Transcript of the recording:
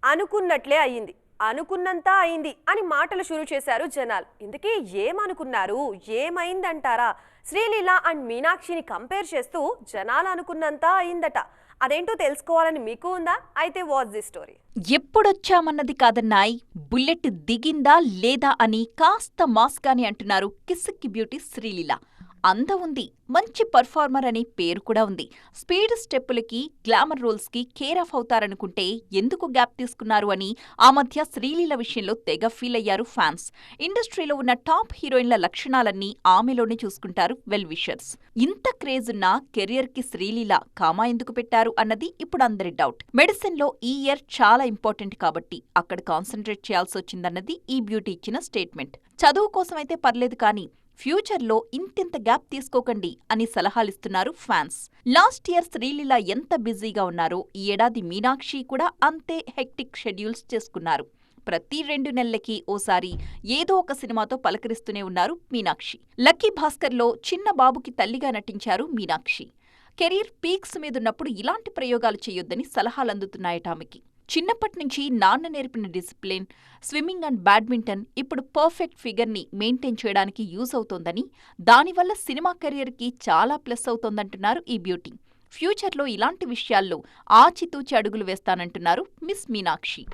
అనుకున్నట్లే అయ్యింది, అనుకున్నంతా అయింది అని మాటలు షురూ చేశారు జనాలు. ఇందుకే ఏమనుకున్నారు, ఏమైందంటారా? శ్రీలీల అండ్ మీనాక్షిని కంపేర్ చేస్తూ జనాలు అనుకున్నంతా అయిందట. అదేంటో తెలుసుకోవాలని మీకు ఉందా? అయితే వాచ్ ది స్టోరీ. ఎప్పుడొచ్చామన్నది కాదన్నాయ్, బుల్లెట్ దిగిందా లేదా అని కాస్త మాస్గానే అంటున్నారు కిసిక్కి బ్యూటీ శ్రీలీల. అందం ఉంది, మంచి పర్ఫార్మర్ అనే పేరు కూడా ఉంది. స్పీడ్ స్టెప్పులకి, గ్లామర్ రోల్స్కి కేర్ ఆఫ్ అవుతారనుకుంటే ఎందుకు గ్యాప్ తీసుకున్నారు అని ఆ మధ్య శ్రీలీల విషయంలో తెగ ఫీల్ అయ్యారు ఫ్యాన్స్. ఇండస్ట్రీలో ఉన్న టాప్ హీరోయిన్ల లక్షణాలన్నీ ఆమెలోనే చూసుకుంటారు వెల్ విషర్స్. ఇంత క్రేజ్ ఉన్న కెరియర్కి శ్రీలీల కామా ఎందుకు పెట్టారు అన్నది ఇప్పుడు అందరి డౌట్. మెడిసిన్లో ఈ ఇయర్ చాలా ఇంపార్టెంట్ కాబట్టి అక్కడ కాన్సన్ట్రేట్ చేయాల్సి వచ్చిందన్నది ఈ బ్యూటీ ఇచ్చిన స్టేట్మెంట్. చదువు కోసమైతే పర్లేదు కానీ ఫ్యూచర్లో ఇంతింత గ్యాప్ తీసుకోకండి అని సలహాలిస్తున్నారు ఫ్యాన్స్. లాస్ట్ ఇయర్ శ్రీలీల ఎంత బిజీగా ఉన్నారో ఈ ఏడాది మీనాక్షి కూడా అంతే హెక్టిక్ షెడ్యూల్స్ చేసుకున్నారు. ప్రతి 2 నెలలకి ఓసారి ఏదో ఒక సినిమాతో పలకరిస్తూనే ఉన్నారు మీనాక్షి. లక్కీ భాస్కర్లో చిన్న బాబుకి తల్లిగా నటించారు మీనాక్షి. కెరీర్ పీక్స్ మీదున్నప్పుడు ఇలాంటి ప్రయోగాలు చేయొద్దని సలహాలందుతున్నాయట ఆమెకి. చిన్నప్పట్నుంచి నాన్న నేర్పిన డిసిప్లిన్, స్విమ్మింగ్ అండ్ బ్యాడ్మింటన్ ఇప్పుడు పర్ఫెక్ట్ ఫిగర్ని మెయింటైన్ చేయడానికి యూజ్ అవుతోందని, దానివల్ల సినిమా కెరియర్కి చాలా ప్లస్ అవుతోందంటున్నారు ఈ బ్యూటీ. ఫ్యూచర్లో ఇలాంటి విషయాల్లో ఆచితూచి అడుగులు వేస్తానంటున్నారు మిస్ మీనాక్షి.